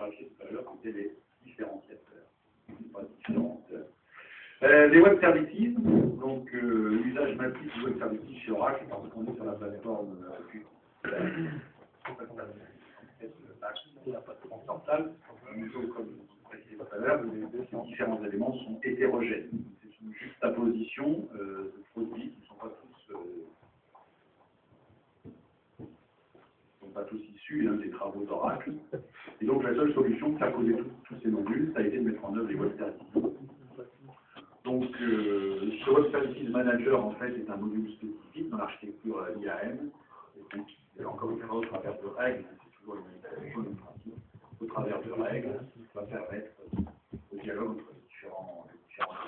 graphié tout à l'heure, c'était les différenciateurs. Pas différenciateurs. Les web services, donc l'usage massif du web services chez Oracle, parce qu'on est sur la plateforme transportable, comme précisé tout à l'heure, les différents éléments sont hétérogènes. C'est une juxtaposition de produits qui ne sont pas tous issus des travaux d'Oracle. Et donc la seule solution pour poser tous ces modules, ça a été de mettre en œuvre les web services. Donc ce Web Services Manager en fait est un module spécifique dans l'architecture IAM. Et donc, encore une fois, au travers de règles, c'est toujours une manipulation du principe, au travers de règles, qui va permettre le dialogue entre les différents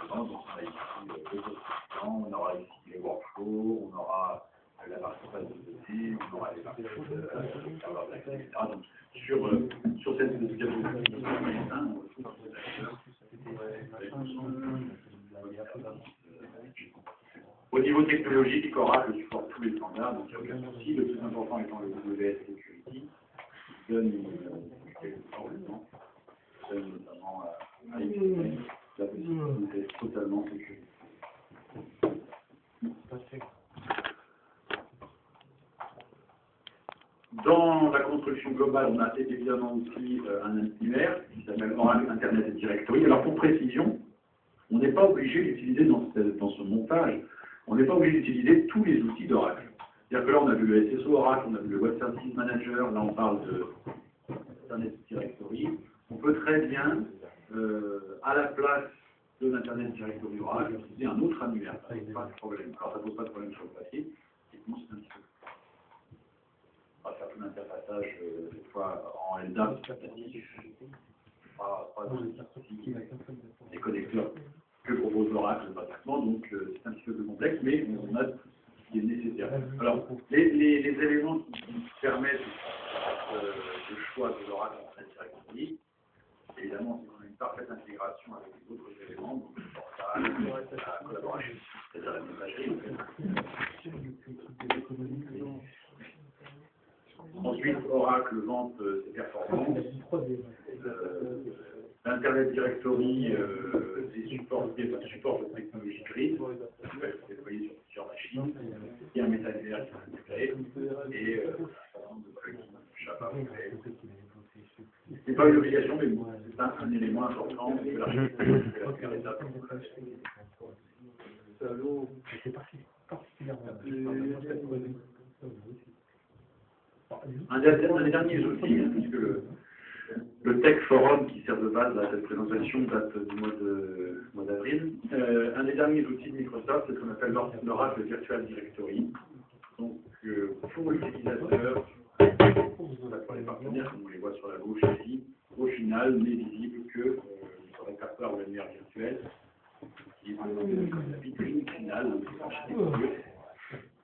éléments. Donc on a ici les constituants, on aura ici les workflows, on aura la partie base de données, on aura les parties serveurs d'accès, etc. Donc sur cette spécification, on retrouve au niveau technologique, Oracle supporte tous les standards, donc il n'y a aucun souci. Le plus important étant le WS Security, qui donne notamment à IBM la possibilité d'être totalement sécurisé. Dans la construction globale, on a évidemment aussi un antivirus qui s'appelle Oracle Internet Directory. Alors pour précision, on n'est pas obligé d'utiliser dans ce montage, on n'est pas obligé d'utiliser tous les outils d'Oracle. C'est-à-dire que là, on a vu le SSO Oracle, on a vu le Web Services Manager, là on parle de Internet Directory. On peut très bien, à la place de l'Internet Directory Oracle, utiliser un autre annuaire. Ça ne pose pas de problème. Alors ça ne pose pas de problème sur le papier, techniquement c'est un petit peu. On va faire tout l'interfaçage, cette fois en LDAP, pas des connecteurs que propose l'Oracle pratiquement, donc c'est un petit peu plus complexe, mais on a ce qui est nécessaire. Alors, les éléments qui permettent le choix de l'Oracle en fait directement, évidemment, c'est qu'on a une parfaite intégration avec les autres éléments, donc le portail, la collaboration, c'est-à-dire la messagerie. Ensuite, Oracle vante ses performances. L'Internet Directory supporte la technologie grid, qui va être déployée sur plusieurs machines. Il y a un métavers qui est intégré et un certain nombre de plugins Java. Ce n'est pas une obligation, mais c'est un élément important de l'architecture de la première étape. Un des derniers outils, puisque le Tech Forum qui sert de base à cette présentation date du mois d'avril. Un des derniers outils de Microsoft, c'est ce qu'on appelle l'Oracle Virtual Directory. Donc, pour l'utilisateur, pour les partenaires, comme on les voit sur la gauche ici, au final, n'est visible que le répertoire ou l'annuaire virtuel, qui est la vitrine finale de l'architecture.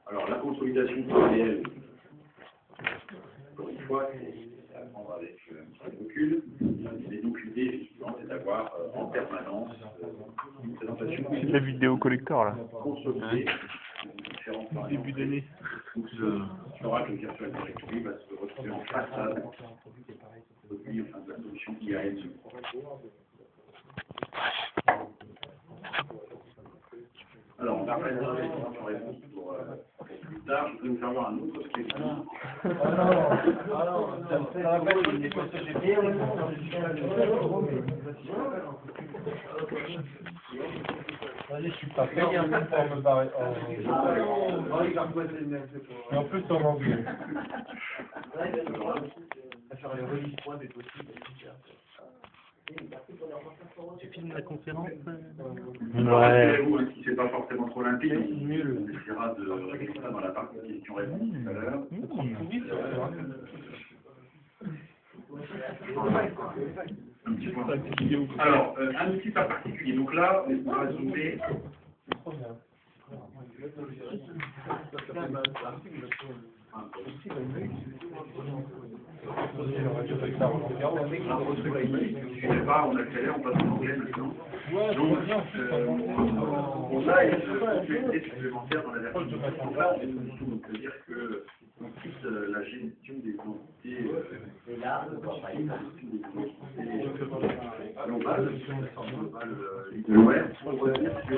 Alors, la consolidation réelle, encore une fois, c'est à prendre avec un petit recul. Et donc l'idée, effectivement, c'est d'avoir en permanence une présentation. C'est de la vidéo collector là. Consolidée, différentes variantes. Début d'année. L'Oracle Virtual Directory va se retrouver en façade produit enfin, de la solution IAM. Alors, on va faire une réponse pour plus tard. Je voudrais vous faire voir un autre spectacle. Vas-y, je suis pas payé un peu pour me barrer. Et en plus, on m'engueule. Faire les releases points des possibles. Tu filmes la conférence Ouais. Si c'est pas forcément trop limpide, on essaiera de régler ça dans la partie questions-réponses tout à l'heure. Un petit point. Alors, un outil pas particulier. Donc là, on va zoomer. Je sais pas, on accélère, on passe en anglais maintenant. Donc, on a une fonctionnalité supplémentaire dans la version de donc ça veut dire que on quitte la gestion des entités Ouais, faut revenir sur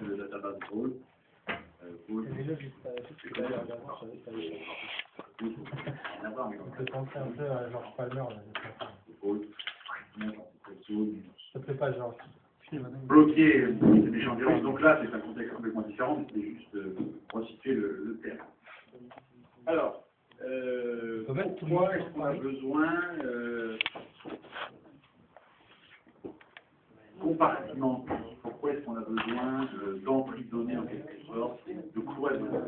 le database Paul. Je pensais un peu à Georges Palmer, là. Ça te plaît pas, Georges? Bloquer les méchants virus, donc là c'est un contexte complètement différent, mais c'était juste pour situer le terme. Alors, pourquoi est-ce qu'on a besoin compartimenter? Pourquoi est-ce qu'on a besoin d'emprisonner en quelque sorte, de cloisonner?